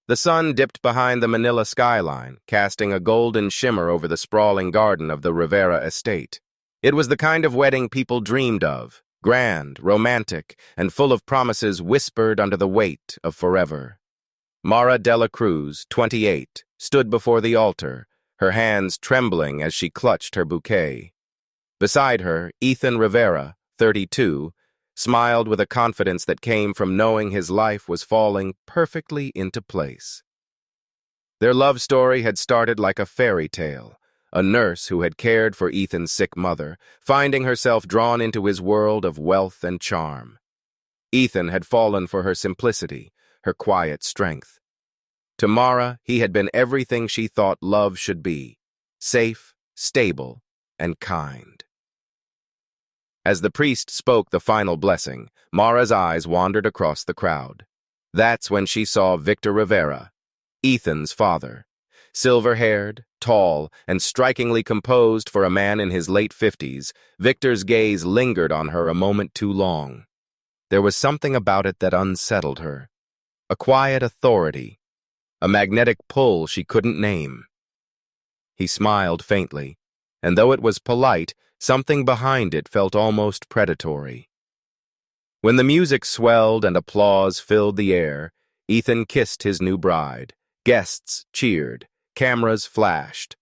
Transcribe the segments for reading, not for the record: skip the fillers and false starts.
The sun dipped behind the Manila skyline, casting a golden shimmer over the sprawling garden of the Rivera estate. It was the kind of wedding people dreamed of, grand, romantic, and full of promises whispered under the weight of forever. Mara de la Cruz, 28, stood before the altar, her hands trembling as she clutched her bouquet. Beside her, Ethan Rivera, 32, smiled with a confidence that came from knowing his life was falling perfectly into place. Their love story had started like a fairy tale, a nurse who had cared for Ethan's sick mother, finding herself drawn into his world of wealth and charm. Ethan had fallen for her simplicity, her quiet strength. To Mara, he had been everything she thought love should be: safe, stable, and kind. As the priest spoke the final blessing, Mara's eyes wandered across the crowd. That's when she saw Victor Rivera, Ethan's father. Silver-haired, tall, and strikingly composed for a man in his late 50s, Victor's gaze lingered on her a moment too long. There was something about it that unsettled her. A quiet authority, a magnetic pull she couldn't name. He smiled faintly, and though it was polite, something behind it felt almost predatory. When the music swelled and applause filled the air, Ethan kissed his new bride. Guests cheered, cameras flashed.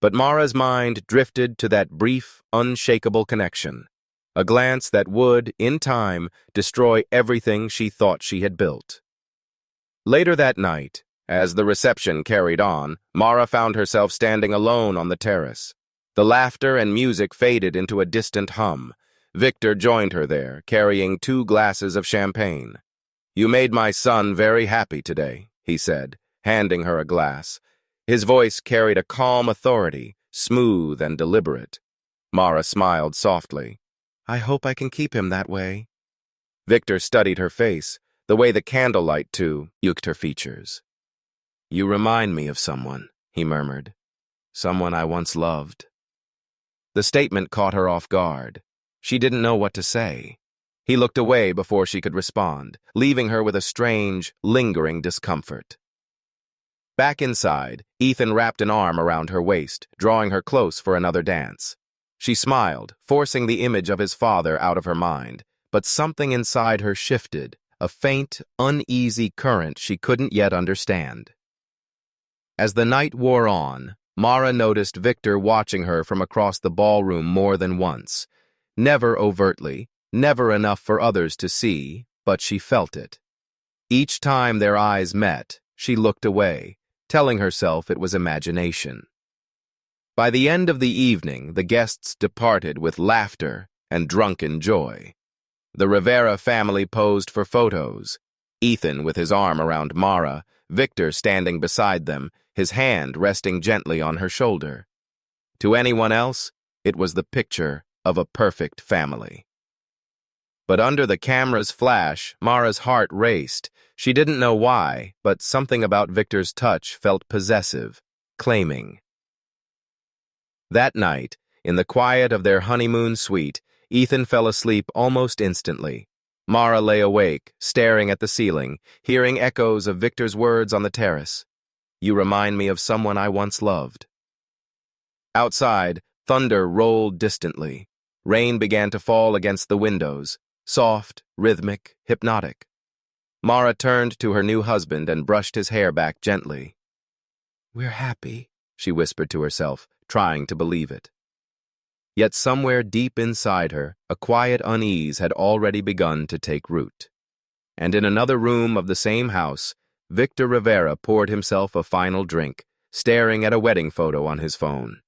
But Mara's mind drifted to that brief, unshakable connection, a glance that would, in time, destroy everything she thought she had built. Later that night, as the reception carried on, Mara found herself standing alone on the terrace. The laughter and music faded into a distant hum. Victor joined her there, carrying 2 glasses of champagne. "You made my son very happy today," he said, handing her a glass. His voice carried a calm authority, smooth and deliberate. Mara smiled softly. "I hope I can keep him that way." Victor studied her face, the way the candlelight, too, uked her features. "You remind me of someone," he murmured. "Someone I once loved." The statement caught her off guard. She didn't know what to say. He looked away before she could respond, leaving her with a strange, lingering discomfort. Back inside, Ethan wrapped an arm around her waist, drawing her close for another dance. She smiled, forcing the image of his father out of her mind, but something inside her shifted, a faint, uneasy current she couldn't yet understand. As the night wore on, Mara noticed Victor watching her from across the ballroom more than once. Never overtly, never enough for others to see, but she felt it. Each time their eyes met, she looked away, telling herself it was imagination. By the end of the evening, the guests departed with laughter and drunken joy. The Rivera family posed for photos, Ethan with his arm around Mara, Victor standing beside them, his hand resting gently on her shoulder. To anyone else, it was the picture of a perfect family. But under the camera's flash, Mara's heart raced. She didn't know why, but something about Victor's touch felt possessive, claiming. That night, in the quiet of their honeymoon suite, Ethan fell asleep almost instantly. Mara lay awake, staring at the ceiling, hearing echoes of Victor's words on the terrace. "You remind me of someone I once loved." Outside, thunder rolled distantly. Rain began to fall against the windows, soft, rhythmic, hypnotic. Mara turned to her new husband and brushed his hair back gently. "We're happy," she whispered to herself, trying to believe it. Yet somewhere deep inside her, a quiet unease had already begun to take root. And in another room of the same house, Victor Rivera poured himself a final drink, staring at a wedding photo on his phone.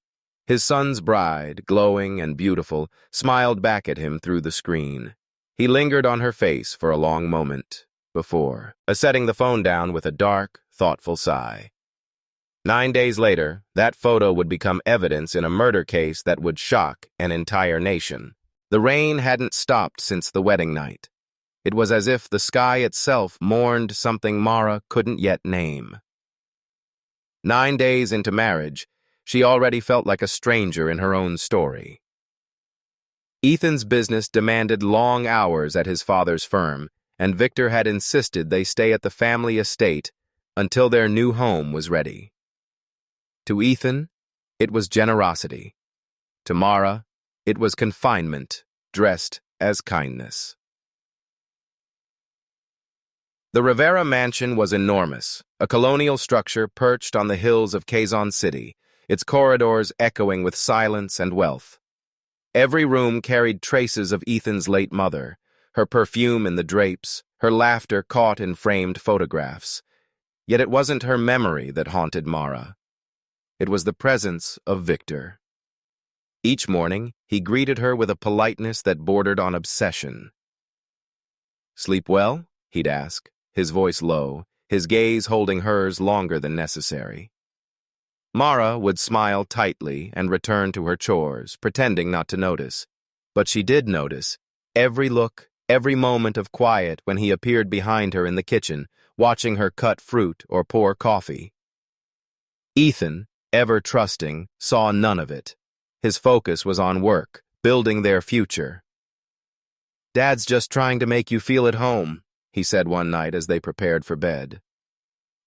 His son's bride, glowing and beautiful, smiled back at him through the screen. He lingered on her face for a long moment, before setting the phone down with a dark, thoughtful sigh. 9 days later, that photo would become evidence in a murder case that would shock an entire nation. The rain hadn't stopped since the wedding night. It was as if the sky itself mourned something Mara couldn't yet name. 9 days into marriage, she already felt like a stranger in her own story. Ethan's business demanded long hours at his father's firm, and Victor had insisted they stay at the family estate, until their new home was ready. To Ethan, it was generosity. To Mara, it was confinement, dressed as kindness. The Rivera mansion was enormous, a colonial structure perched on the hills of Quezon City, its corridors echoing with silence and wealth. Every room carried traces of Ethan's late mother, her perfume in the drapes, her laughter caught in framed photographs. Yet it wasn't her memory that haunted Mara. It was the presence of Victor. Each morning, he greeted her with a politeness that bordered on obsession. "Sleep well?" he'd ask, his voice low, his gaze holding hers longer than necessary. Mara would smile tightly and return to her chores, pretending not to notice. But she did notice, every look, every moment of quiet when he appeared behind her in the kitchen, watching her cut fruit or pour coffee. Ethan, ever trusting, saw none of it. His focus was on work, building their future. "Dad's just trying to make you feel at home," he said one night as they prepared for bed.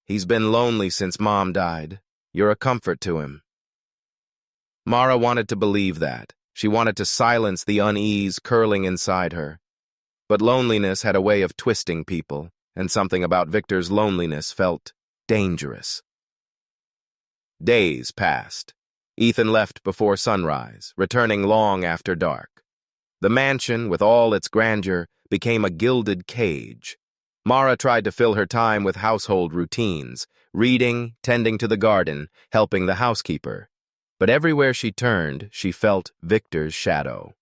"He's been lonely since Mom died. You're a comfort to him." Mara wanted to believe that. She wanted to silence the unease curling inside her. But loneliness had a way of twisting people, and something about Victor's loneliness felt dangerous. Days passed. Ethan left before sunrise, returning long after dark. The mansion, with all its grandeur, became a gilded cage. Mara tried to fill her time with household routines, reading, tending to the garden, helping the housekeeper. But everywhere she turned, she felt Victor's shadow.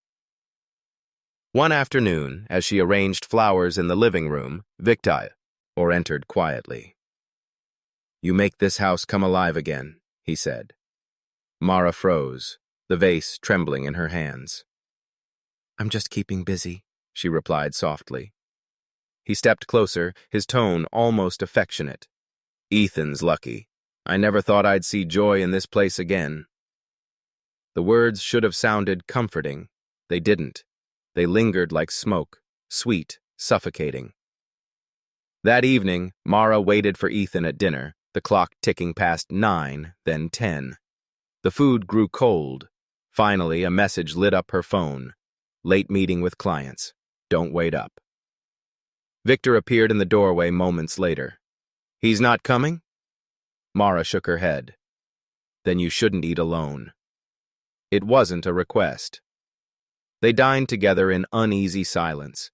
One afternoon, as she arranged flowers in the living room, Victor entered quietly. "You make this house come alive again," he said. Mara froze, the vase trembling in her hands. "I'm just keeping busy," she replied softly. He stepped closer, his tone almost affectionate. "Ethan's lucky. I never thought I'd see joy in this place again." The words should have sounded comforting. They didn't. They lingered like smoke, sweet, suffocating. That evening, Mara waited for Ethan at dinner, the clock ticking past 9, then 10. The food grew cold. Finally, a message lit up her phone. "Late meeting with clients. Don't wait up." Victor appeared in the doorway moments later. "He's not coming?" Mara shook her head. "Then you shouldn't eat alone." It wasn't a request. They dined together in uneasy silence.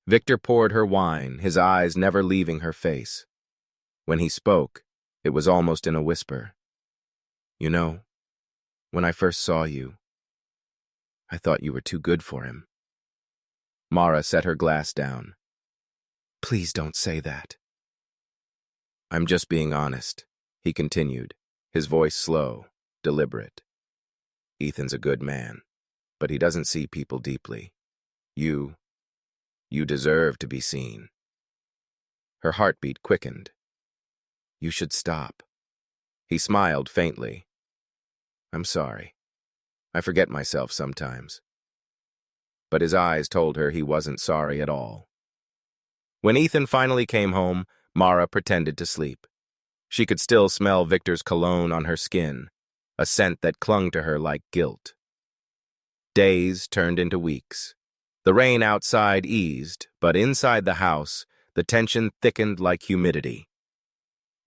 Victor poured her wine, his eyes never leaving her face. When he spoke, it was almost in a whisper. "You know, when I first saw you, I thought you were too good for him." Mara set her glass down. "Please don't say that." "I'm just being honest," he continued, his voice slow, deliberate. "Ethan's a good man, but he doesn't see people deeply. You deserve to be seen." Her heartbeat quickened. "You should stop." He smiled faintly. "I'm sorry. I forget myself sometimes." But his eyes told her he wasn't sorry at all. When Ethan finally came home, Mara pretended to sleep. She could still smell Victor's cologne on her skin, a scent that clung to her like guilt. Days turned into weeks. The rain outside eased, but inside the house, the tension thickened like humidity.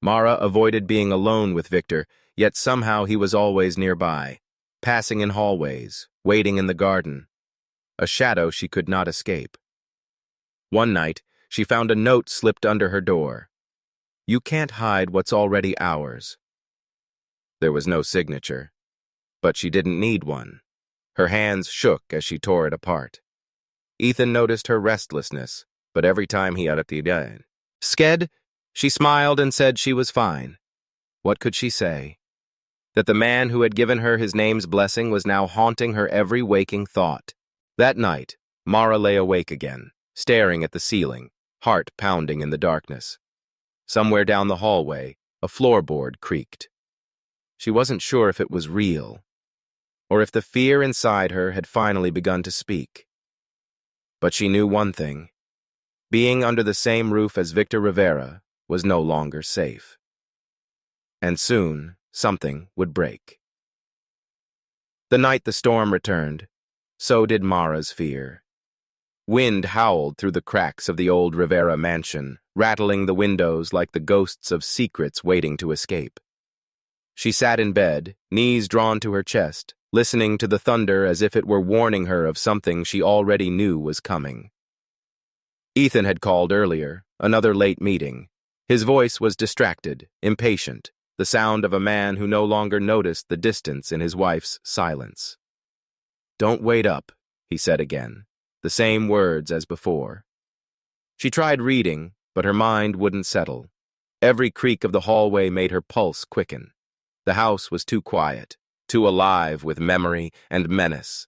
Mara avoided being alone with Victor, yet somehow he was always nearby, passing in hallways, waiting in the garden. A shadow she could not escape. One night, she found a note slipped under her door. "You can't hide what's already ours." There was no signature, but she didn't need one. Her hands shook as she tore it apart. Ethan noticed her restlessness, but every time he uttered the "Sked," she smiled and said she was fine. What could she say? That the man who had given her his name's blessing was now haunting her every waking thought. That night, Mara lay awake again, staring at the ceiling, heart pounding in the darkness. Somewhere down the hallway, a floorboard creaked. She wasn't sure if it was real, or if the fear inside her had finally begun to speak. But she knew one thing. Being under the same roof as Victor Rivera was no longer safe. and soon something would break. The night the storm returned, so did Mara's fear. Wind howled through the cracks of the old Rivera mansion, rattling the windows like the ghosts of secrets waiting to escape. She sat in bed, knees drawn to her chest, listening to the thunder as if it were warning her of something she already knew was coming. Ethan had called earlier, another late meeting. His voice was distracted, impatient, the sound of a man who no longer noticed the distance in his wife's silence. "Don't wait up," he said again, the same words as before. She tried reading, but her mind wouldn't settle. Every creak of the hallway made her pulse quicken. The house was too quiet, too alive with memory and menace.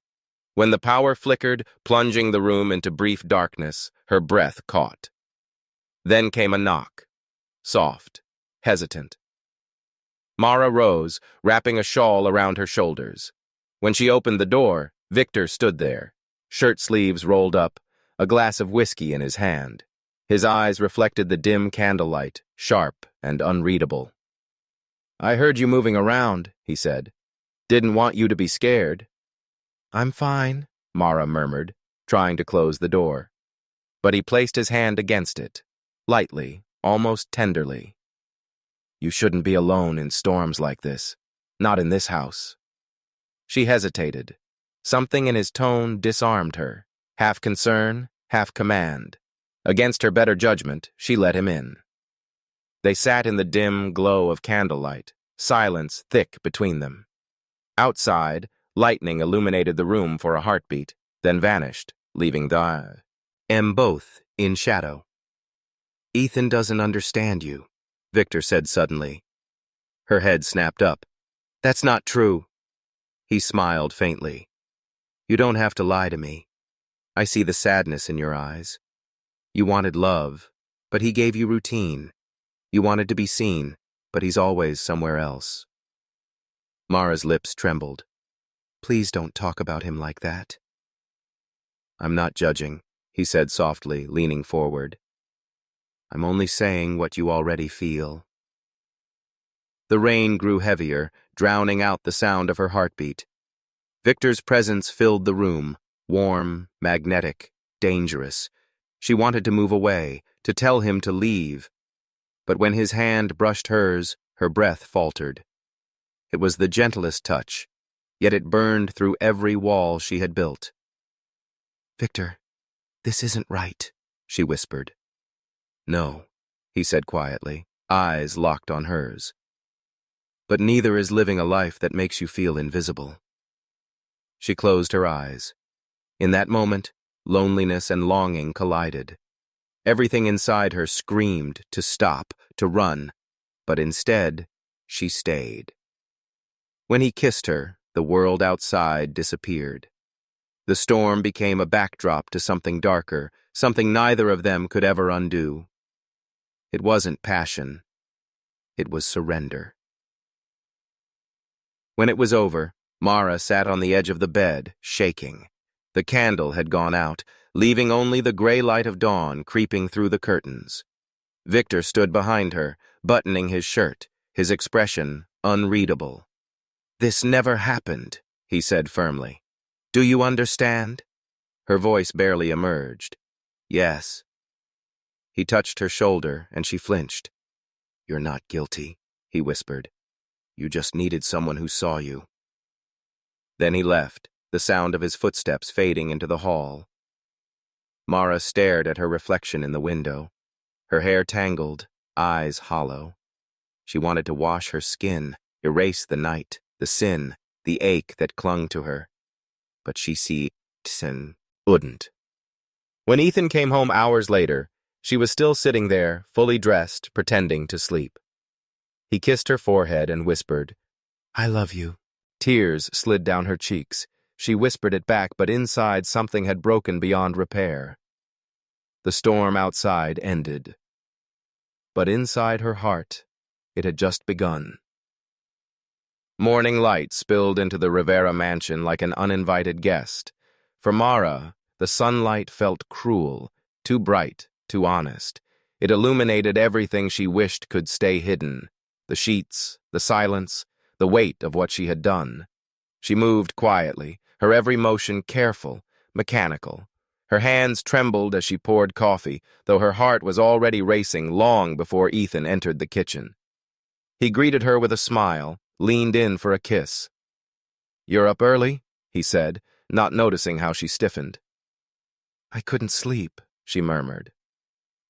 When the power flickered, plunging the room into brief darkness, her breath caught. Then came a knock, soft, hesitant. Mara rose, wrapping a shawl around her shoulders. When she opened the door, Victor stood there, shirt sleeves rolled up, a glass of whiskey in his hand. His eyes reflected the dim candlelight, sharp and unreadable. "I heard you moving around," he said. "Didn't want you to be scared." "I'm fine," Mara murmured, trying to close the door. But he placed his hand against it, lightly, almost tenderly. "You shouldn't be alone in storms like this. Not in this house." She hesitated. Something in his tone disarmed her, half concern, half command. Against her better judgment, she let him in. They sat in the dim glow of candlelight, silence thick between them. Outside, lightning illuminated the room for a heartbeat, then vanished, leaving them both in shadow. "Ethan doesn't understand you," Victor said suddenly. Her head snapped up. "That's not true." He smiled faintly. "You don't have to lie to me. I see the sadness in your eyes. You wanted love, but he gave you routine. You wanted to be seen, but he's always somewhere else." Mara's lips trembled. "Please don't talk about him like that." "I'm not judging," he said softly, leaning forward. "I'm only saying what you already feel." The rain grew heavier, drowning out the sound of her heartbeat. Victor's presence filled the room, warm, magnetic, dangerous. She wanted to move away, to tell him to leave. But when his hand brushed hers, her breath faltered. It was the gentlest touch, yet it burned through every wall she had built. "Victor, this isn't right," she whispered. "No," he said quietly, eyes locked on hers. "But neither is living a life that makes you feel invisible." She closed her eyes. In that moment, loneliness and longing collided. Everything inside her screamed to stop, to run, but instead, she stayed. When he kissed her, the world outside disappeared. The storm became a backdrop to something darker, something neither of them could ever undo. It wasn't passion. It was surrender. When it was over, Mara sat on the edge of the bed, shaking. The candle had gone out, leaving only the gray light of dawn creeping through the curtains. Victor stood behind her, buttoning his shirt, his expression unreadable. "This never happened," he said firmly. "Do you understand?" Her voice barely emerged. "Yes." He touched her shoulder, and she flinched. "You're not guilty," he whispered. "You just needed someone who saw you." Then he left, the sound of his footsteps fading into the hall. Mara stared at her reflection in the window, her hair tangled, eyes hollow. She wanted to wash her skin, erase the night, the sin, the ache that clung to her. But she wouldn't. When Ethan came home hours later, she was still sitting there, fully dressed, pretending to sleep. He kissed her forehead and whispered, "I love you." Tears slid down her cheeks. She whispered it back, but inside something had broken beyond repair. The storm outside ended. But inside her heart, it had just begun. Morning light spilled into the Rivera mansion like an uninvited guest. For Mara, the sunlight felt cruel, too bright, too honest. It illuminated everything she wished could stay hidden. The sheets, the silence, the weight of what she had done. She moved quietly, her every motion careful, mechanical. Her hands trembled as she poured coffee, though her heart was already racing long before Ethan entered the kitchen. He greeted her with a smile, leaned in for a kiss. "You're up early?" he said, not noticing how she stiffened. "I couldn't sleep," she murmured.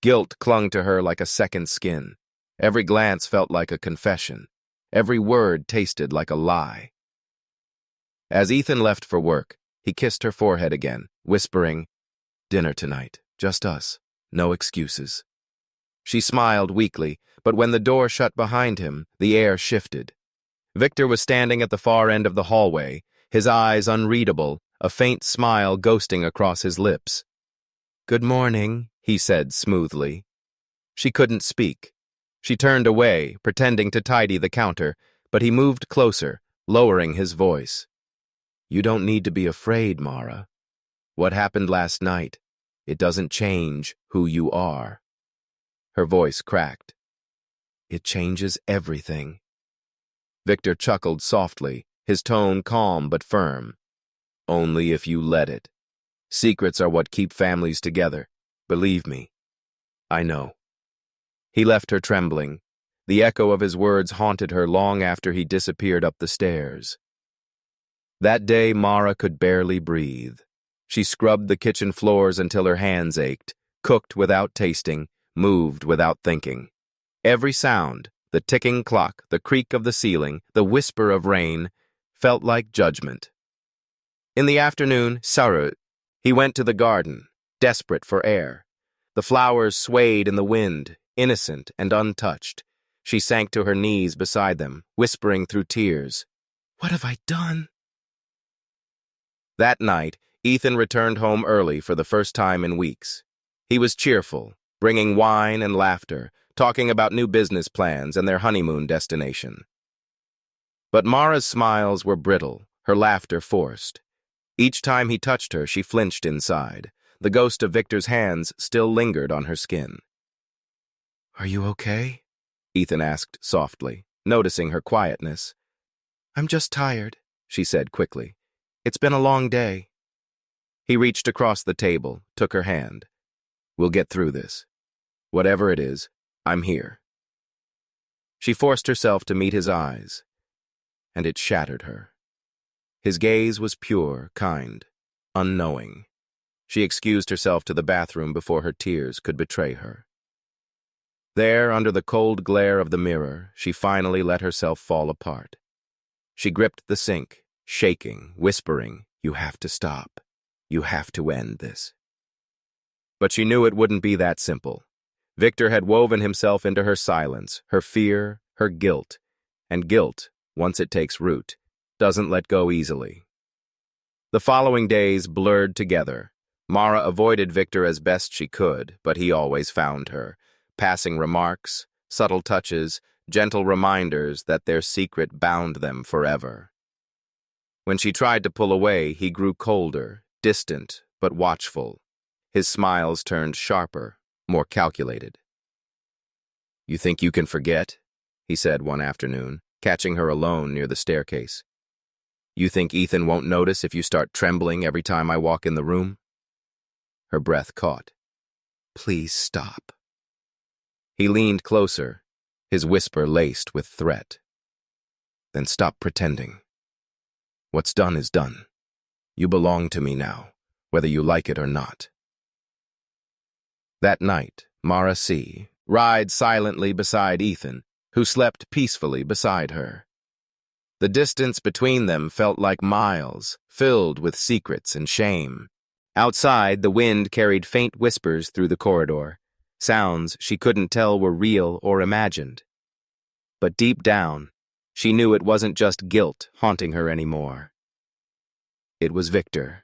Guilt clung to her like a second skin. Every glance felt like a confession. Every word tasted like a lie. As Ethan left for work, he kissed her forehead again, whispering, "Dinner tonight, just us, no excuses." She smiled weakly, but when the door shut behind him, the air shifted. Victor was standing at the far end of the hallway, his eyes unreadable, a faint smile ghosting across his lips. "Good morning," he said smoothly. She couldn't speak. She turned away, pretending to tidy the counter, but he moved closer, lowering his voice. "You don't need to be afraid, Mara. What happened last night, it doesn't change who you are." Her voice cracked. "It changes everything." Victor chuckled softly, his tone calm but firm. "Only if you let it. Secrets are what keep families together. Believe me. I know." He left her trembling. The echo of his words haunted her long after he disappeared up the stairs. That day, Mara could barely breathe. She scrubbed the kitchen floors until her hands ached, cooked without tasting, moved without thinking. Every sound, the ticking clock, the creak of the ceiling, the whisper of rain, felt like judgment. In the afternoon, he went to the garden, desperate for air. The flowers swayed in the wind, innocent and untouched. She sank to her knees beside them, whispering through tears, "What have I done?" That night, Ethan returned home early for the first time in weeks. He was cheerful, bringing wine and laughter, talking about new business plans and their honeymoon destination. But Mara's smiles were brittle, her laughter forced. Each time he touched her, she flinched inside. The ghost of Victor's hands still lingered on her skin. "Are you okay?" Ethan asked softly, noticing her quietness. "I'm just tired," she said quickly. "It's been a long day." He reached across the table, took her hand. "We'll get through this. Whatever it is, I'm here." She forced herself to meet his eyes, and it shattered her. His gaze was pure, kind, unknowing. She excused herself to the bathroom before her tears could betray her. There, under the cold glare of the mirror, she finally let herself fall apart. She gripped the sink, shaking, whispering, "You have to stop. You have to end this." But she knew it wouldn't be that simple. Victor had woven himself into her silence, her fear, her guilt. And guilt, once it takes root, doesn't let go easily. The following days blurred together. Mara avoided Victor as best she could, but he always found her. Passing remarks, subtle touches, gentle reminders that their secret bound them forever. When she tried to pull away, he grew colder, distant, but watchful. His smiles turned sharper, more calculated. "You think you can forget?" he said one afternoon, catching her alone near the staircase. "You think Ethan won't notice if you start trembling every time I walk in the room?" Her breath caught. "Please stop." He leaned closer, his whisper laced with threat. "Then stop pretending. What's done is done. You belong to me now, whether you like it or not." That night, Mara C. rides silently beside Ethan, who slept peacefully beside her. The distance between them felt like miles, filled with secrets and shame. Outside, the wind carried faint whispers through the corridor, sounds she couldn't tell were real or imagined. But deep down, she knew it wasn't just guilt haunting her anymore. It was Victor.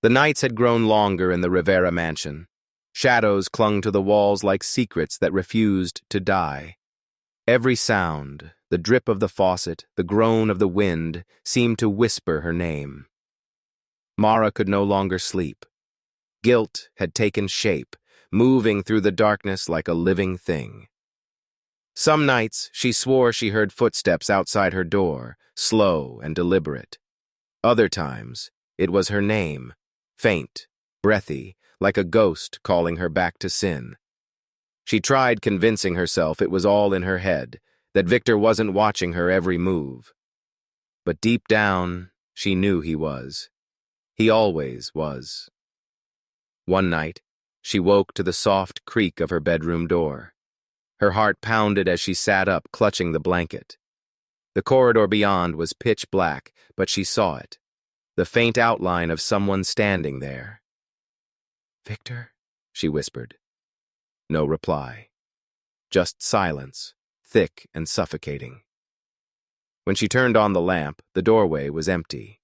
The nights had grown longer in the Rivera mansion. Shadows clung to the walls like secrets that refused to die. Every sound, the drip of the faucet, the groan of the wind, seemed to whisper her name. Mara could no longer sleep. Guilt had taken shape, moving through the darkness like a living thing. Some nights, she swore she heard footsteps outside her door, slow and deliberate. Other times, it was her name, faint, breathy, like a ghost calling her back to sin. She tried convincing herself it was all in her head, that Victor wasn't watching her every move. But deep down, she knew he was. He always was. One night, she woke to the soft creak of her bedroom door. Her heart pounded as she sat up, clutching the blanket. The corridor beyond was pitch black, but she saw it, the faint outline of someone standing there. "Victor?" she whispered. No reply. Just silence, thick and suffocating. When she turned on the lamp, the doorway was empty.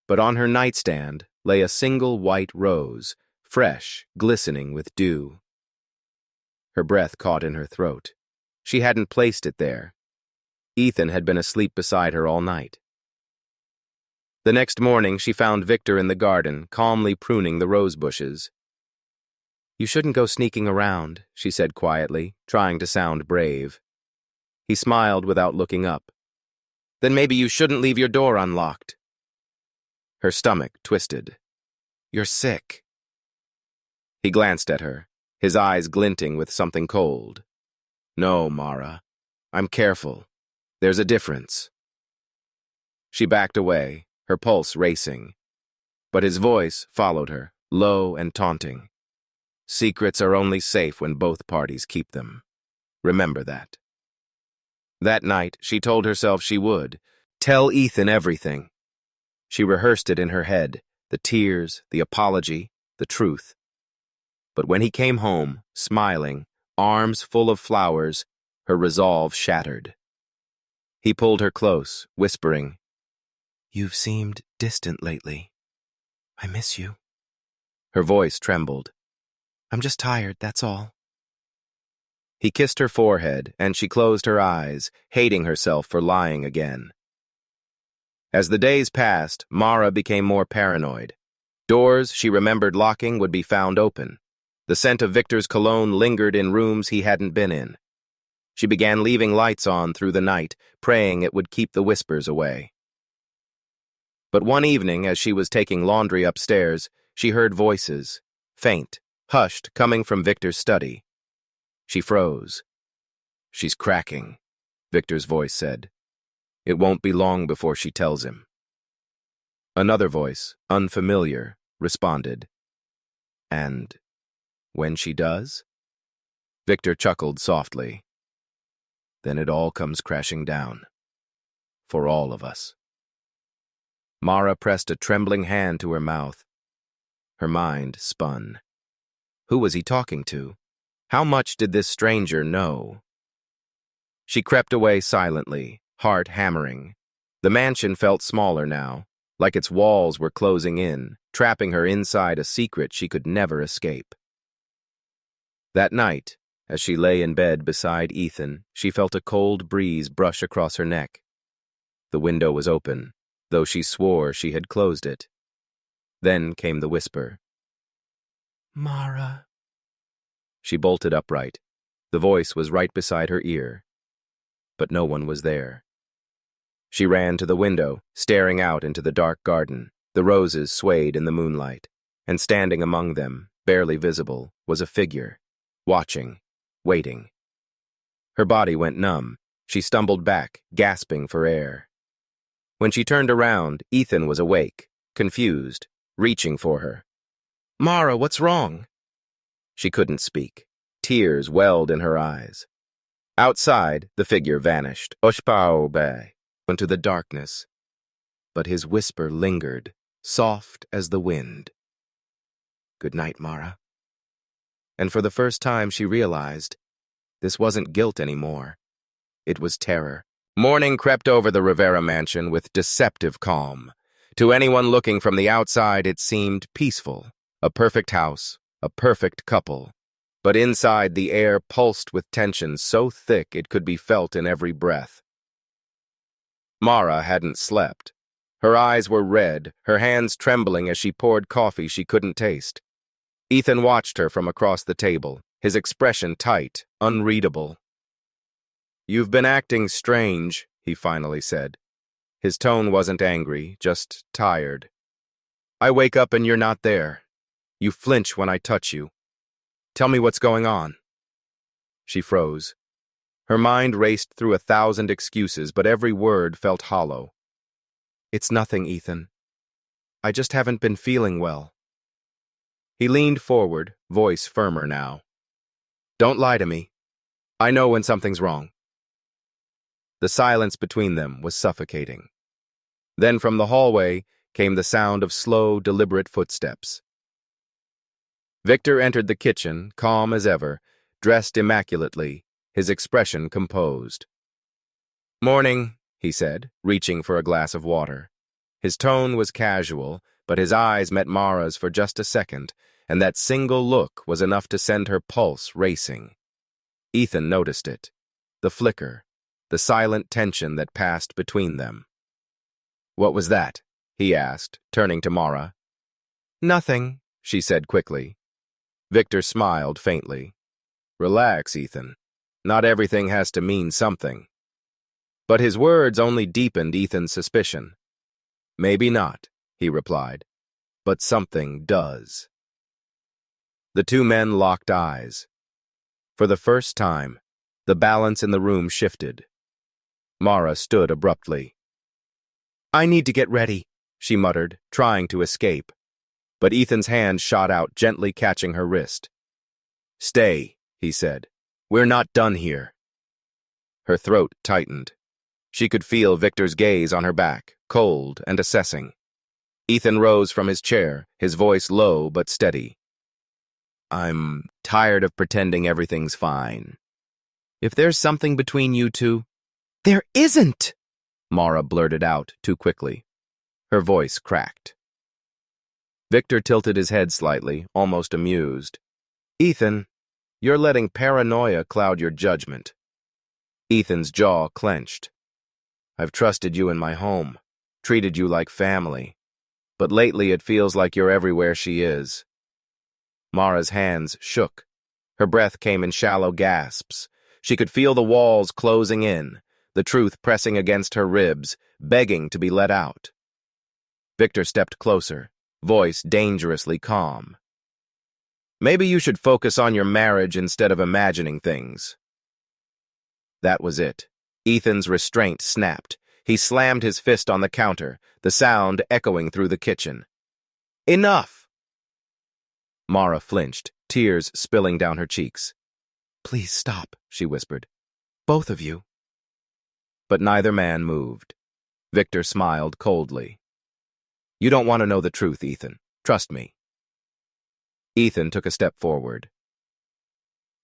But on her nightstand lay a single white rose, fresh, glistening with dew. Her breath caught in her throat. She hadn't placed it there. Ethan had been asleep beside her all night. The next morning, she found Victor in the garden, calmly pruning the rose bushes. "You shouldn't go sneaking around," she said quietly, trying to sound brave. He smiled without looking up. "Then maybe you shouldn't leave your door unlocked." Her stomach twisted. "You're sick." He glanced at her, his eyes glinting with something cold. "No, Mara. I'm careful. There's a difference." She backed away, her pulse racing. But his voice followed her, low and taunting. "Secrets are only safe when both parties keep them. Remember that." That night, she told herself she would tell Ethan everything. She rehearsed it in her head, the tears, the apology, the truth. But when he came home, smiling, arms full of flowers, her resolve shattered. He pulled her close, whispering, "You've seemed distant lately. I miss you." Her voice trembled. "I'm just tired, that's all." He kissed her forehead, and she closed her eyes, hating herself for lying again. As the days passed, Mara became more paranoid. Doors she remembered locking would be found open. The scent of Victor's cologne lingered in rooms he hadn't been in. She began leaving lights on through the night, praying it would keep the whispers away. But one evening, as she was taking laundry upstairs, she heard voices, faint, hushed, coming from Victor's study. She froze. "She's cracking," Victor's voice said. "It won't be long before she tells him." Another voice, unfamiliar, responded. "And when she does?" Victor chuckled softly. "Then it all comes crashing down. For all of us." Mara pressed a trembling hand to her mouth. Her mind spun. Who was he talking to? How much did this stranger know? She crept away silently, heart hammering. The mansion felt smaller now, like its walls were closing in, trapping her inside a secret she could never escape. That night, as she lay in bed beside Ethan, she felt a cold breeze brush across her neck. The window was open, though she swore she had closed it. Then came the whisper. "Mara." She bolted upright. The voice was right beside her ear. But no one was there. She ran to the window, staring out into the dark garden. The roses swayed in the moonlight, and standing among them, barely visible, was a figure, watching, waiting. Her body went numb. She stumbled back, gasping for air. When she turned around, Ethan was awake, confused, reaching for her. "Mara, what's wrong?" She couldn't speak. Tears welled in her eyes. Outside, the figure vanished, into the darkness. But his whisper lingered, soft as the wind. "Good night, Mara." And for the first time she realized this wasn't guilt anymore. It was terror. Morning crept over the Rivera mansion with deceptive calm. To anyone looking from the outside, it seemed peaceful. A perfect house, a perfect couple. But inside, the air pulsed with tension so thick it could be felt in every breath. Mara hadn't slept. Her eyes were red, her hands trembling as she poured coffee she couldn't taste. Ethan watched her from across the table, his expression tight, unreadable. You've been acting strange, he finally said. His tone wasn't angry, just tired. I wake up and you're not there. You flinch when I touch you. Tell me what's going on. She froze. Her mind raced through 1,000 excuses, but every word felt hollow. It's nothing, Ethan. I just haven't been feeling well. He leaned forward, voice firmer now. Don't lie to me. I know when something's wrong. The silence between them was suffocating. Then from the hallway came the sound of slow, deliberate footsteps. Victor entered the kitchen, calm as ever, dressed immaculately, his expression composed. Morning, he said, reaching for a glass of water. His tone was casual, but his eyes met Mara's for just a second, and that single look was enough to send her pulse racing. Ethan noticed it, the flicker, the silent tension that passed between them. What was that? He asked, turning to Mara. Nothing, she said quickly. Victor smiled faintly. Relax, Ethan. Not everything has to mean something. But his words only deepened Ethan's suspicion. Maybe not, he replied, but something does. The two men locked eyes. For the first time, the balance in the room shifted. Mara stood abruptly. I need to get ready, she muttered, trying to escape. But Ethan's hand shot out, gently catching her wrist. Stay, he said. We're not done here. Her throat tightened. She could feel Victor's gaze on her back, cold and assessing. Ethan rose from his chair, his voice low but steady. I'm tired of pretending everything's fine. If there's something between you two— There isn't! Mara blurted out too quickly. Her voice cracked. Victor tilted his head slightly, almost amused. Ethan, you're letting paranoia cloud your judgment. Ethan's jaw clenched. I've trusted you in my home, treated you like family. But lately it feels like you're everywhere she is. Mara's hands shook. Her breath came in shallow gasps. She could feel the walls closing in, the truth pressing against her ribs, begging to be let out. Victor stepped closer, voice dangerously calm. Maybe you should focus on your marriage instead of imagining things. That was it. Ethan's restraint snapped. He slammed his fist on the counter, the sound echoing through the kitchen. Enough! Mara flinched, tears spilling down her cheeks. Please stop, she whispered. Both of you. But neither man moved. Victor smiled coldly. You don't want to know the truth, Ethan. Trust me. Ethan took a step forward.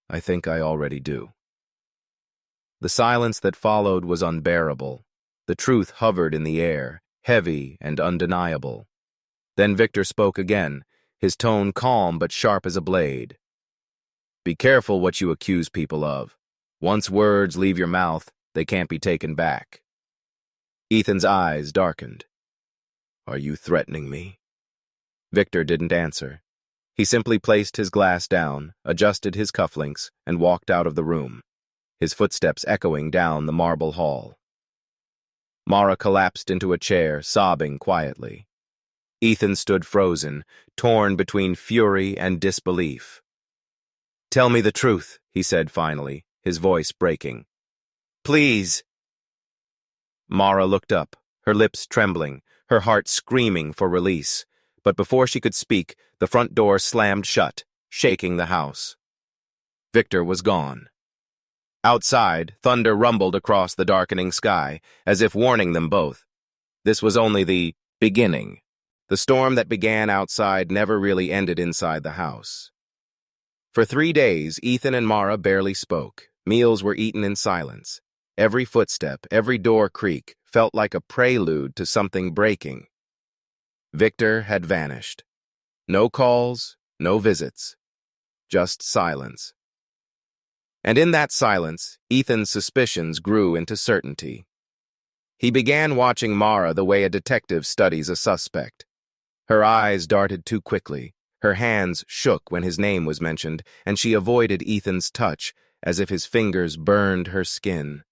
I think I already do. The silence that followed was unbearable. The truth hovered in the air, heavy and undeniable. Then Victor spoke again, his tone calm but sharp as a blade. Be careful what you accuse people of. Once words leave your mouth, they can't be taken back. Ethan's eyes darkened. Are you threatening me? Victor didn't answer. He simply placed his glass down, adjusted his cufflinks, and walked out of the room, his footsteps echoing down the marble hall. Mara collapsed into a chair, sobbing quietly. Ethan stood frozen, torn between fury and disbelief. Tell me the truth, he said finally, his voice breaking. Please. Mara looked up, her lips trembling, her heart screaming for release. But before she could speak, the front door slammed shut, shaking the house. Victor was gone. Outside, thunder rumbled across the darkening sky, as if warning them both. This was only the beginning. The storm that began outside never really ended inside the house. For 3 days, Ethan and Mara barely spoke. Meals were eaten in silence. Every footstep, every door creak, felt like a prelude to something breaking. Victor had vanished. No calls, no visits. Just silence. And in that silence, Ethan's suspicions grew into certainty. He began watching Mara the way a detective studies a suspect. Her eyes darted too quickly, her hands shook when his name was mentioned, and she avoided Ethan's touch as if his fingers burned her skin.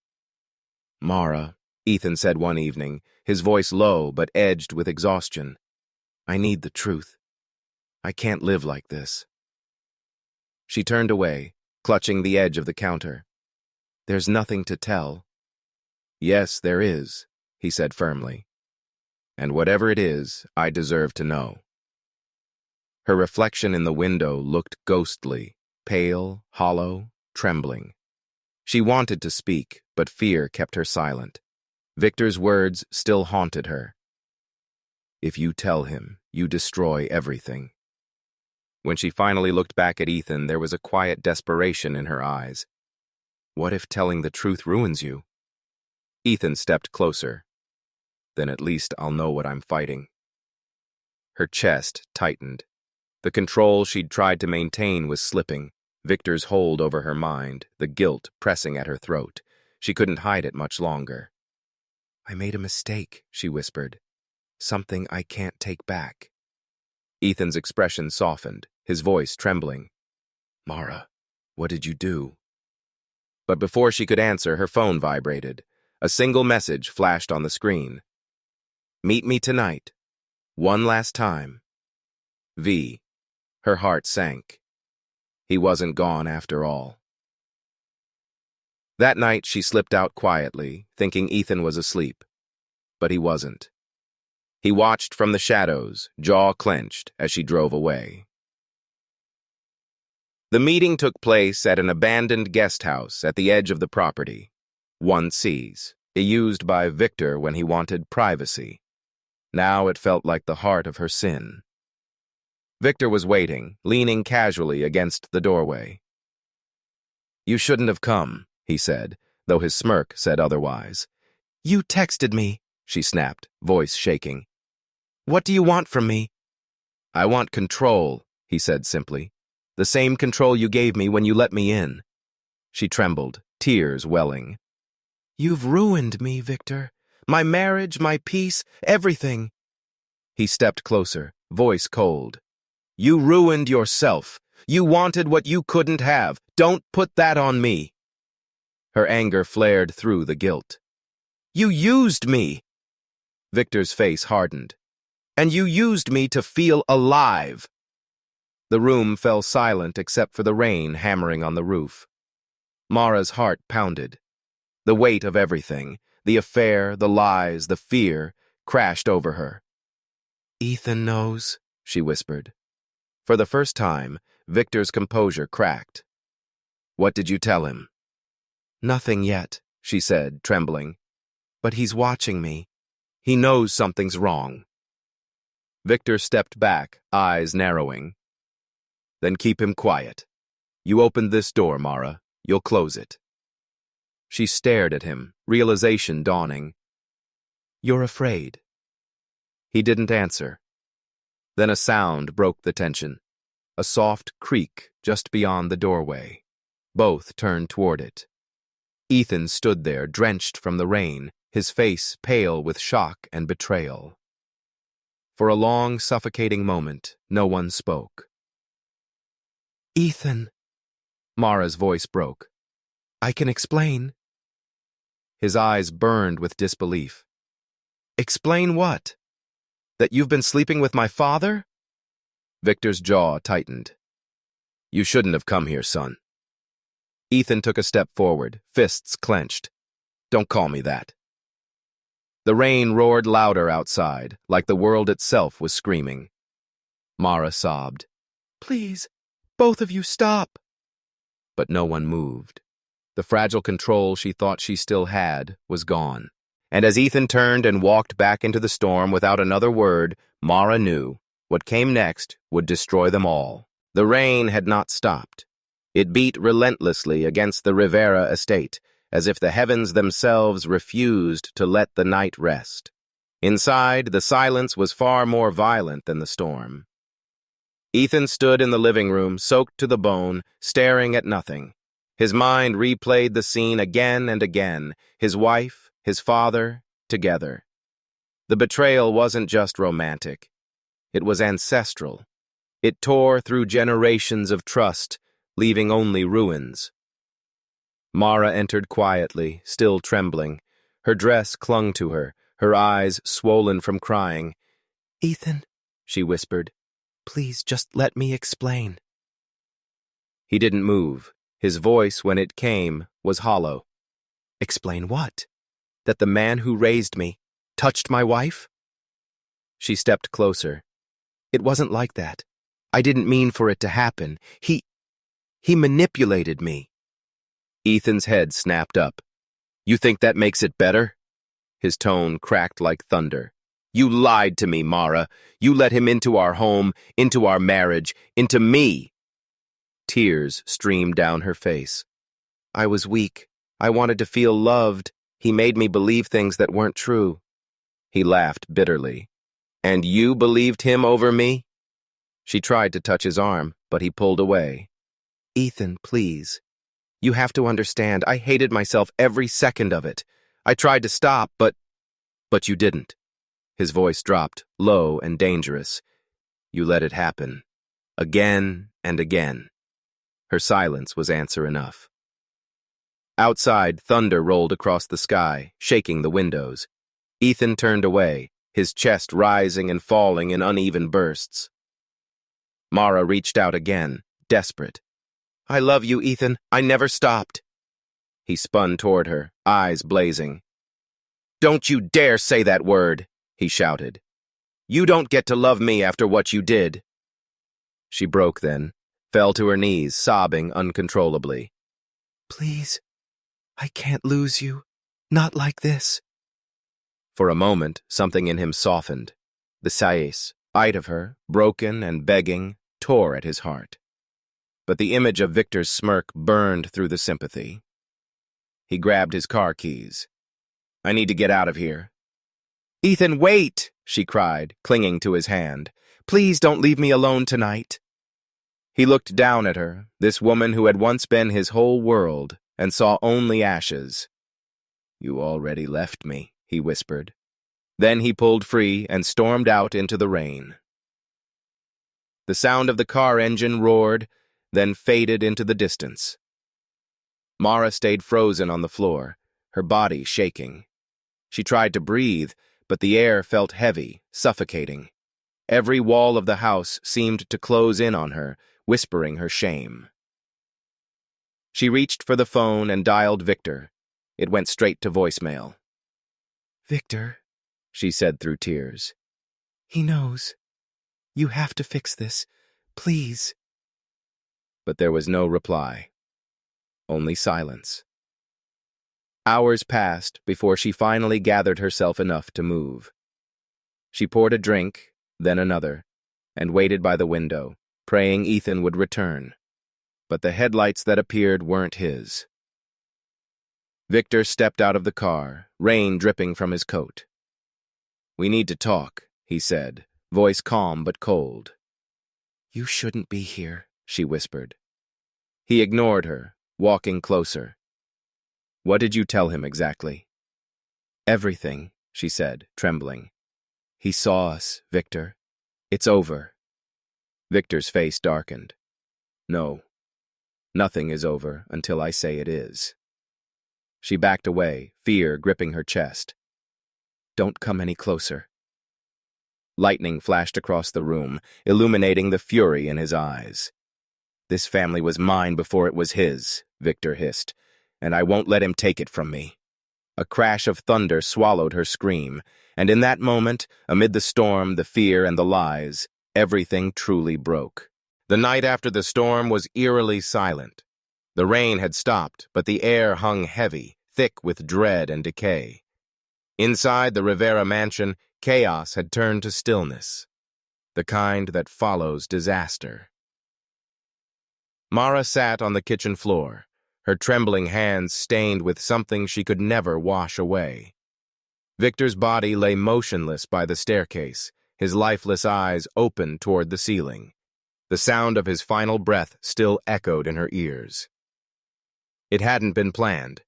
Mara, Ethan said one evening, his voice low but edged with exhaustion. I need the truth. I can't live like this. She turned away, clutching the edge of the counter. There's nothing to tell. Yes, there is, he said firmly. And whatever it is, I deserve to know. Her reflection in the window looked ghostly, pale, hollow, trembling. She wanted to speak, but fear kept her silent. Victor's words still haunted her. If you tell him, you destroy everything. When she finally looked back at Ethan, there was a quiet desperation in her eyes. What if telling the truth ruins you? Ethan stepped closer. Then at least I'll know what I'm fighting. Her chest tightened. The control she'd tried to maintain was slipping. Victor's hold over her mind, the guilt pressing at her throat. She couldn't hide it much longer. I made a mistake, she whispered. Something I can't take back. Ethan's expression softened, his voice trembling. Mara, what did you do? But before she could answer, her phone vibrated. A single message flashed on the screen. Meet me tonight. One last time. V. Her heart sank. He wasn't gone after all. That night she slipped out quietly, thinking Ethan was asleep. But he wasn't. He watched from the shadows, jaw clenched, as she drove away. The meeting took place at an abandoned guest house at the edge of the property. 1C's, used by Victor when he wanted privacy. Now it felt like the heart of her sin. Victor was waiting, leaning casually against the doorway. You shouldn't have come, he said, though his smirk said otherwise. You texted me, she snapped, voice shaking. What do you want from me? I want control, he said simply. The same control you gave me when you let me in. She trembled, tears welling. You've ruined me, Victor. My marriage, my peace, everything. He stepped closer, voice cold. You ruined yourself. You wanted what you couldn't have. Don't put that on me. Her anger flared through the guilt. You used me. Victor's face hardened. And you used me to feel alive. The room fell silent except for the rain hammering on the roof. Mara's heart pounded. The weight of everything, the affair, the lies, the fear, crashed over her. Ethan knows, she whispered. For the first time, Victor's composure cracked. What did you tell him? Nothing yet, she said, trembling. But he's watching me. He knows something's wrong. Victor stepped back, eyes narrowing. Then keep him quiet. You opened this door, Mara. You'll close it. She stared at him, realization dawning. You're afraid. He didn't answer. Then a sound broke the tension. A soft creak just beyond the doorway. Both turned toward it. Ethan stood there, drenched from the rain, his face pale with shock and betrayal. For a long, suffocating moment, no one spoke. Ethan, Mara's voice broke. I can explain. His eyes burned with disbelief. Explain what? That you've been sleeping with my father? Victor's jaw tightened. You shouldn't have come here, son. Ethan took a step forward, fists clenched. Don't call me that. The rain roared louder outside, like the world itself was screaming. Mara sobbed. Please, both of you stop. But no one moved. The fragile control she thought she still had was gone. And as Ethan turned and walked back into the storm without another word, Mara knew what came next would destroy them all. The rain had not stopped. It beat relentlessly against the Rivera estate, as if the heavens themselves refused to let the night rest. Inside, the silence was far more violent than the storm. Ethan stood in the living room, soaked to the bone, staring at nothing. His mind replayed the scene again and again, his wife, his father, together. The betrayal wasn't just romantic. It was ancestral. It tore through generations of trust, leaving only ruins. Mara entered quietly, still trembling, Her dress clung to her, her eyes swollen from crying. "Ethan," she whispered, "please just let me explain." He didn't move. His voice, when it came, was hollow. "Explain what? That the man who raised me touched my wife?" She stepped closer. "It wasn't like that. I didn't mean for it to happen. He manipulated me." Ethan's head snapped up. "You think that makes it better?" His tone cracked like thunder. "You lied to me, Mara. You let him into our home, into our marriage, into me." Tears streamed down her face. "I was weak. I wanted to feel loved. He made me believe things that weren't true." He laughed bitterly. "And you believed him over me?" She tried to touch his arm, but he pulled away. "Ethan, please. You have to understand, I hated myself every second of it. I tried to stop, but you didn't." His voice dropped, low and dangerous. "You let it happen. Again and again." Her silence was answer enough. Outside, thunder rolled across the sky, shaking the windows. Ethan turned away, his chest rising and falling in uneven bursts. Mara reached out again, desperate. "I love you, Ethan. I never stopped." He spun toward her, eyes blazing. "Don't you dare say that word," he shouted. "You don't get to love me after what you did." She broke then, fell to her knees, sobbing uncontrollably. "Please, I can't lose you. Not like this." For a moment, something in him softened. The sight of her, broken and begging, tore at his heart. But the image of Victor's smirk burned through the sympathy. He grabbed his car keys. "I need to get out of here." "Ethan, wait!" she cried, clinging to his hand. "Please don't leave me alone tonight." He looked down at her, this woman who had once been his whole world, and saw only ashes. "You already left me," he whispered. Then he pulled free and stormed out into the rain. The sound of the car engine roared, then faded into the distance. Mara stayed frozen on the floor, her body shaking. She tried to breathe, but the air felt heavy, suffocating. Every wall of the house seemed to close in on her, whispering her shame. She reached for the phone and dialed Victor. It went straight to voicemail. "Victor," she said through tears. "He knows. You have to fix this. Please." But there was no reply. Only silence. Hours passed before she finally gathered herself enough to move. She poured a drink, then another, and waited by the window, praying Ethan would return. But the headlights that appeared weren't his. Victor stepped out of the car, rain dripping from his coat. "We need to talk," he said, voice calm but cold. "You shouldn't be here," she whispered. He ignored her, walking closer. "What did you tell him exactly?" "Everything," she said, trembling. "He saw us, Victor. It's over." Victor's face darkened. "No, nothing is over until I say it is." She backed away, fear gripping her chest. "Don't come any closer." Lightning flashed across the room, illuminating the fury in his eyes. "This family was mine before it was his," Victor hissed, "and I won't let him take it from me." A crash of thunder swallowed her scream, and in that moment, amid the storm, the fear, and the lies, everything truly broke. The night after the storm was eerily silent. The rain had stopped, but the air hung heavy, thick with dread and decay. Inside the Rivera mansion, chaos had turned to stillness, the kind that follows disaster. Mara sat on the kitchen floor, her trembling hands stained with something she could never wash away. Victor's body lay motionless by the staircase, his lifeless eyes open toward the ceiling. The sound of his final breath still echoed in her ears. It hadn't been planned.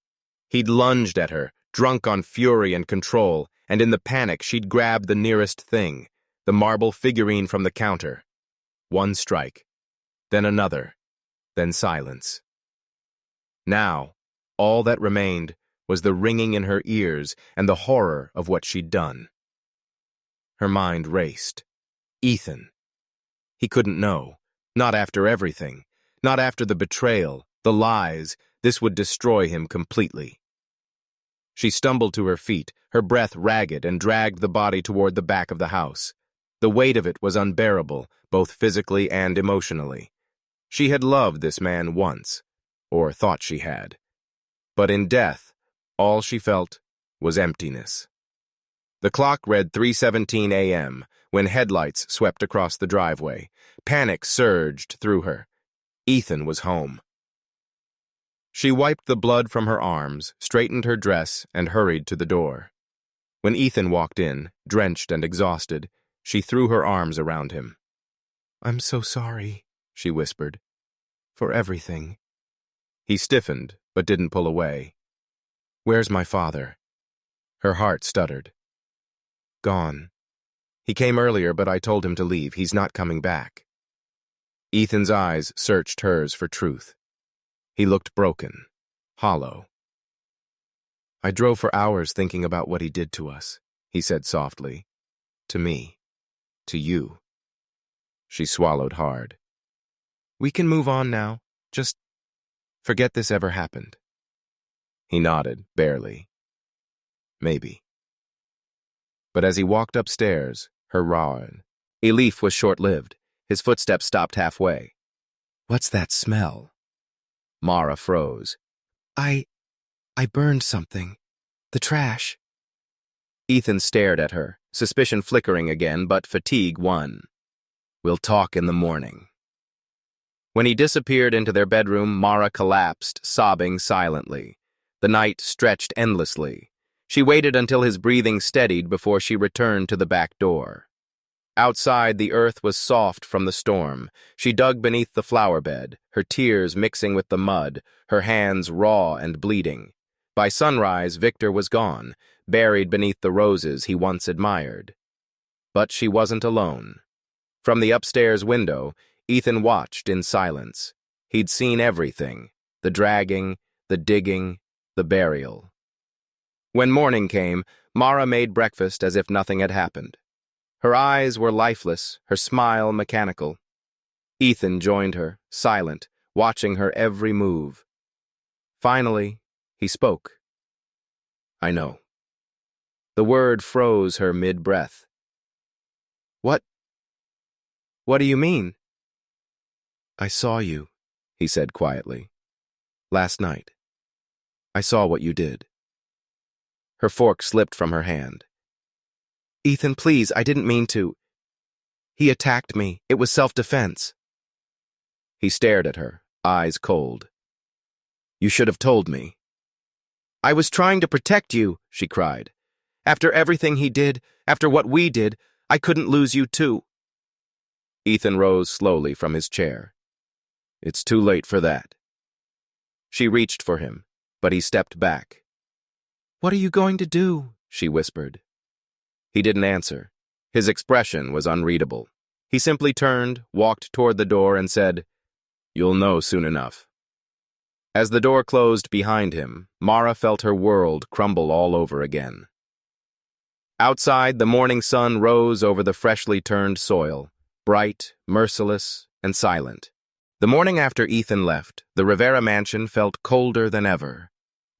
He'd lunged at her, drunk on fury and control, and in the panic she'd grabbed the nearest thing, the marble figurine from the counter. One strike, then another, then silence. Now, all that remained was the ringing in her ears and the horror of what she'd done. Her mind raced. Ethan. He couldn't know. Not after everything. Not after the betrayal, the lies. This would destroy him completely. She stumbled to her feet, her breath ragged, and dragged the body toward the back of the house. The weight of it was unbearable, both physically and emotionally. She had loved this man once, or thought she had. But in death, all she felt was emptiness. The clock read 3:17 a.m. when headlights swept across the driveway. Panic surged through her. Ethan was home. She wiped the blood from her arms, straightened her dress, and hurried to the door. When Ethan walked in, drenched and exhausted, she threw her arms around him. "I'm so sorry," she whispered, "for everything." He stiffened, but didn't pull away. "Where's my father?" Her heart stuttered. "Gone. He came earlier, but I told him to leave. He's not coming back." Ethan's eyes searched hers for truth. He looked broken, hollow. "I drove for hours thinking about what he did to us," he said softly. "To me. To you." She swallowed hard. "We can move on now. Just forget this ever happened." He nodded, barely. Maybe. But as he walked upstairs, her relief was short-lived. His footsteps stopped halfway. "What's that smell?" Mara froze. I burned something. The trash." Ethan stared at her, suspicion flickering again, but fatigue won. "We'll talk in the morning." When he disappeared into their bedroom, Mara collapsed, sobbing silently. The night stretched endlessly. She waited until his breathing steadied before she returned to the back door. Outside, the earth was soft from the storm. She dug beneath the flower bed, her tears mixing with the mud, her hands raw and bleeding. By sunrise, Victor was gone, buried beneath the roses he once admired. But she wasn't alone. From the upstairs window, Ethan watched in silence. He'd seen everything: the dragging, the digging, the burial. When morning came, Mara made breakfast as if nothing had happened. Her eyes were lifeless, her smile mechanical. Ethan joined her, silent, watching her every move. Finally, he spoke. "I know." The word froze her mid-breath. What do you mean?" "I saw you," he said quietly. "Last night. I saw what you did." Her fork slipped from her hand. "Ethan, please, I didn't mean to. He attacked me. It was self-defense." He stared at her, eyes cold. "You should have told me." "I was trying to protect you," she cried. "After everything he did, after what we did, I couldn't lose you too." Ethan rose slowly from his chair. "It's too late for that." She reached for him, but he stepped back. "What are you going to do?" she whispered. He didn't answer. His expression was unreadable. He simply turned, walked toward the door, and said, "You'll know soon enough." As the door closed behind him, Mara felt her world crumble all over again. Outside, the morning sun rose over the freshly turned soil, bright, merciless, and silent. The morning after Ethan left, the Rivera mansion felt colder than ever.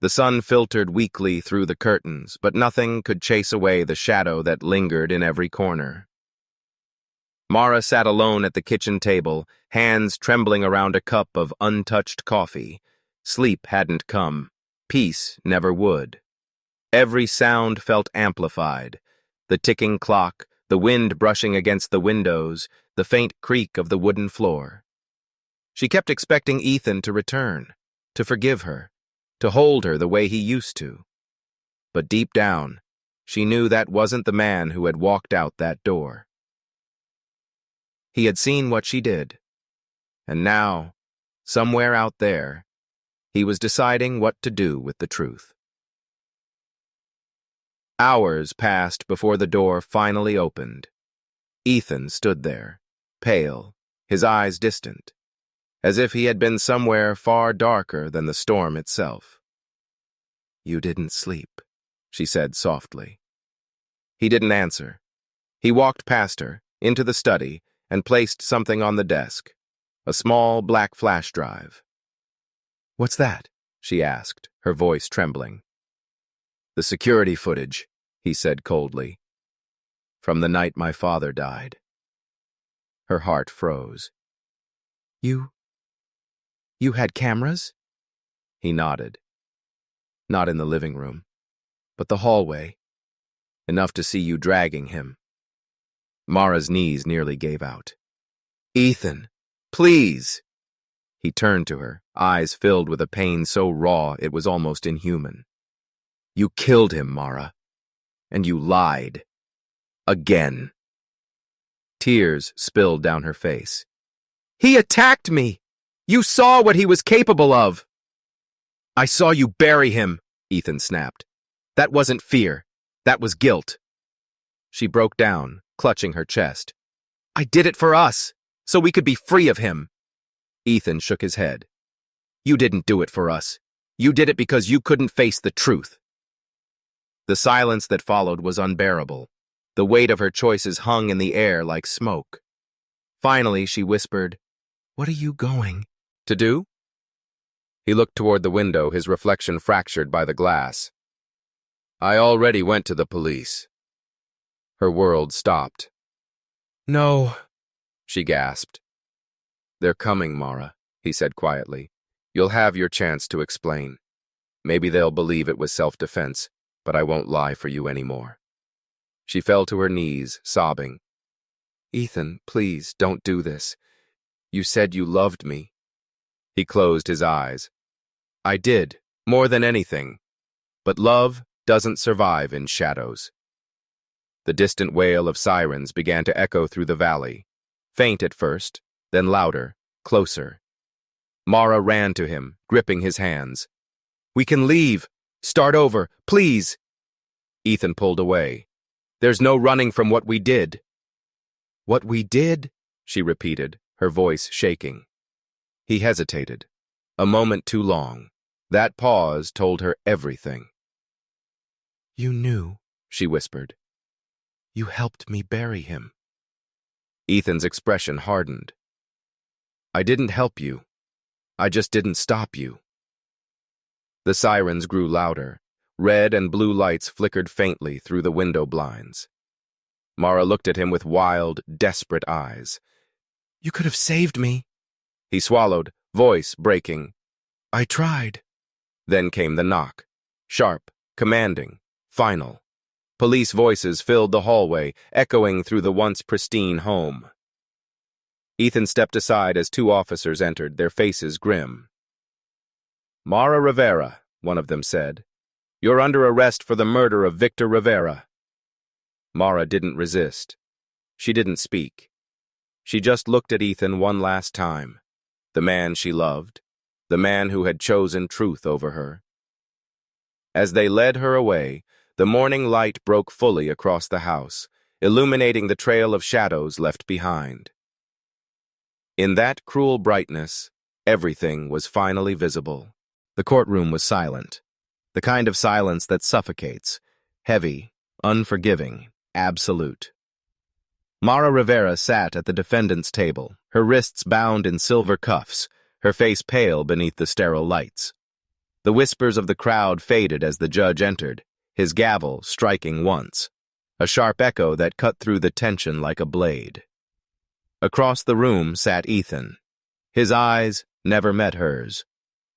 The sun filtered weakly through the curtains, but nothing could chase away the shadow that lingered in every corner. Mara sat alone at the kitchen table, hands trembling around a cup of untouched coffee. Sleep hadn't come. Peace never would. Every sound felt amplified. The ticking clock, the wind brushing against the windows, the faint creak of the wooden floor. She kept expecting Ethan to return, to forgive her, to hold her the way he used to. But deep down, she knew that wasn't the man who had walked out that door. He had seen what she did, and now, somewhere out there, he was deciding what to do with the truth. Hours passed before the door finally opened. Ethan stood there, pale, his eyes distant, as if he had been somewhere far darker than the storm itself. You didn't sleep, she said softly. He didn't answer. He walked past her, into the study, and placed something on the desk, a small black flash drive. "What's that?" she asked, her voice trembling. "The security footage," he said coldly. "From the night my father died." Her heart froze. You had cameras?" He nodded. "Not in the living room, but the hallway. Enough to see you dragging him." Mara's knees nearly gave out. "Ethan, please!" He turned to her, eyes filled with a pain so raw it was almost inhuman. "You killed him, Mara. And you lied. Again." Tears spilled down her face. "He attacked me! You saw what he was capable of!" "I saw you bury him," Ethan snapped. "That wasn't fear. That was guilt." She broke down, clutching her chest. "I did it for us, so we could be free of him." Ethan shook his head. "You didn't do it for us. You did it because you couldn't face the truth." The silence that followed was unbearable. The weight of her choices hung in the air like smoke. Finally, she whispered, "What are you going to do?" He looked toward the window, his reflection fractured by the glass. "I already went to the police." Her world stopped. "No," she gasped. "They're coming, Mara," he said quietly. "You'll have your chance to explain. Maybe they'll believe it was self-defense, but I won't lie for you anymore." She fell to her knees, sobbing. "Ethan, please, don't do this. You said you loved me." He closed his eyes. "I did, more than anything. But love doesn't survive in shadows." The distant wail of sirens began to echo through the valley, faint at first, then louder, closer. Mara ran to him, gripping his hands. "We can leave. Start over, please." Ethan pulled away. "There's no running from what we did." "What we did?" she repeated, her voice shaking. He hesitated. A moment too long. That pause told her everything. "You knew," she whispered. "You helped me bury him." Ethan's expression hardened. "I didn't help you. I just didn't stop you." The sirens grew louder. Red and blue lights flickered faintly through the window blinds. Mara looked at him with wild, desperate eyes. "You could have saved me." He swallowed, voice breaking. "I tried." Then came the knock. Sharp, commanding, final. Police voices filled the hallway, echoing through the once pristine home. Ethan stepped aside as two officers entered, their faces grim. "Mara Rivera," one of them said. "You're under arrest for the murder of Victor Rivera." Mara didn't resist. She didn't speak. She just looked at Ethan one last time. The man she loved. The man who had chosen truth over her. As they led her away, the morning light broke fully across the house, illuminating the trail of shadows left behind. In that cruel brightness, everything was finally visible. The courtroom was silent. The kind of silence that suffocates, heavy, unforgiving, absolute. Mara Rivera sat at the defendant's table, her wrists bound in silver cuffs, her face pale beneath the sterile lights. The whispers of the crowd faded as the judge entered, his gavel striking once, a sharp echo that cut through the tension like a blade. Across the room sat Ethan. His eyes never met hers.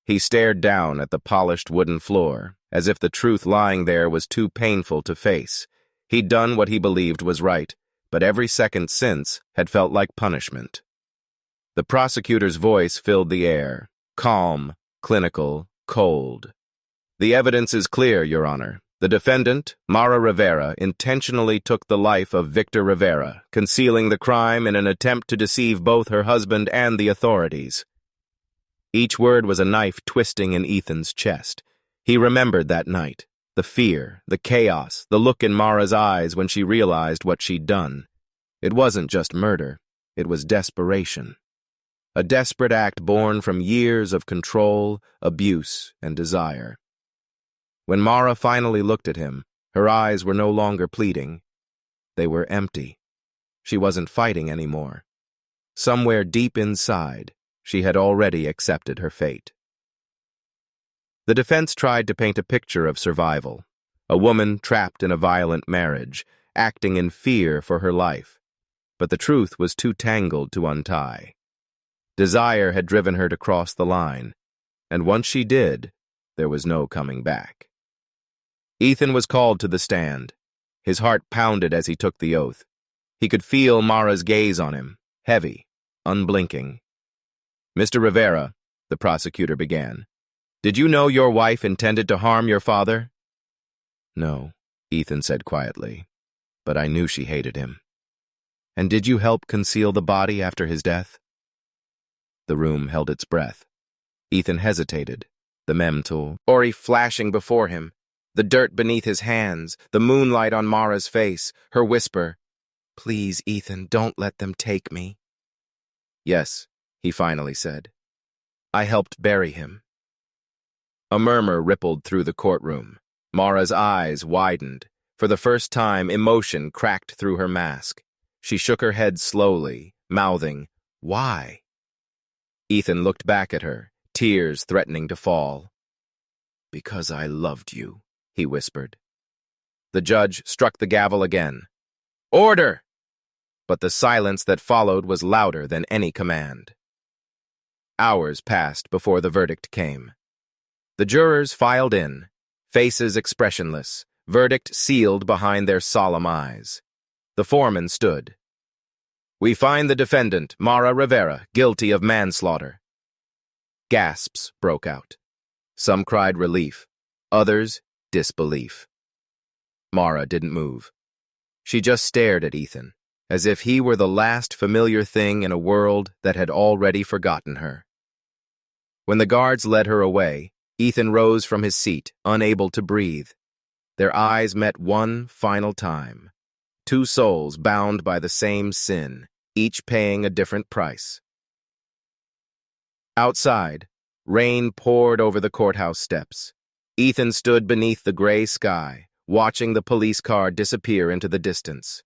He stared down at the polished wooden floor, as if the truth lying there was too painful to face. He'd done what he believed was right, but every second since had felt like punishment. The prosecutor's voice filled the air, calm, clinical, cold. "The evidence is clear, Your Honor. The defendant, Mara Rivera, intentionally took the life of Victor Rivera, concealing the crime in an attempt to deceive both her husband and the authorities." Each word was a knife twisting in Ethan's chest. He remembered that night, the fear, the chaos, the look in Mara's eyes when she realized what she'd done. It wasn't just murder, it was desperation. A desperate act born from years of control, abuse, and desire. When Mara finally looked at him, her eyes were no longer pleading. They were empty. She wasn't fighting anymore. Somewhere deep inside, she had already accepted her fate. The defense tried to paint a picture of survival, a woman trapped in a violent marriage, acting in fear for her life. But the truth was too tangled to untie. Desire had driven her to cross the line, and once she did, there was no coming back. Ethan was called to the stand. His heart pounded as he took the oath. He could feel Mara's gaze on him, heavy, unblinking. "Mr. Rivera," the prosecutor began, "did you know your wife intended to harm your father?" "No," Ethan said quietly, "but I knew she hated him." "And did you help conceal the body after his death?" The room held its breath. Ethan hesitated, the mem tool, Ori flashing before him, the dirt beneath his hands, the moonlight on Mara's face, her whisper, "Please, Ethan, don't let them take me." "Yes," he finally said. "I helped bury him." A murmur rippled through the courtroom. Mara's eyes widened. For the first time, emotion cracked through her mask. She shook her head slowly, mouthing, "Why?" Ethan looked back at her, tears threatening to fall. "Because I loved you," he whispered. The judge struck the gavel again. "Order!" But the silence that followed was louder than any command. Hours passed before the verdict came. The jurors filed in, faces expressionless, verdict sealed behind their solemn eyes. The foreman stood. "We find the defendant, Mara Rivera, guilty of manslaughter." Gasps broke out. Some cried relief, others disbelief. Mara didn't move. She just stared at Ethan, as if he were the last familiar thing in a world that had already forgotten her. When the guards led her away, Ethan rose from his seat, unable to breathe. Their eyes met one final time. Two souls bound by the same sin, each paying a different price. Outside, rain poured over the courthouse steps. Ethan stood beneath the gray sky, watching the police car disappear into the distance.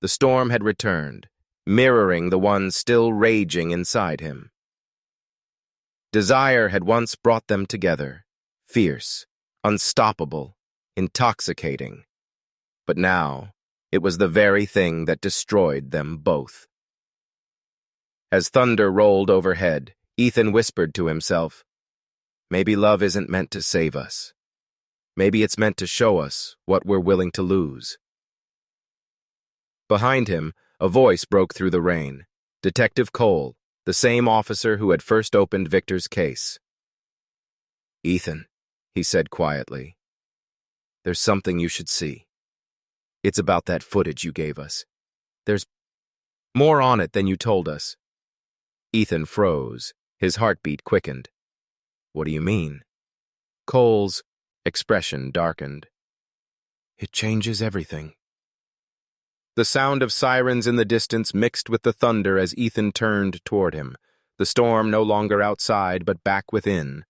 The storm had returned, mirroring the one still raging inside him. Desire had once brought them together, fierce, unstoppable, intoxicating. But now, it was the very thing that destroyed them both. As thunder rolled overhead, Ethan whispered to himself, "Maybe love isn't meant to save us. Maybe it's meant to show us what we're willing to lose." Behind him, a voice broke through the rain. Detective Cole, the same officer who had first opened Victor's case. "Ethan," he said quietly, "there's something you should see. It's about that footage you gave us. There's more on it than you told us." Ethan froze. His heartbeat quickened. "What do you mean?" Cole's expression darkened. "It changes everything." The sound of sirens in the distance mixed with the thunder as Ethan turned toward him, the storm no longer outside but back within,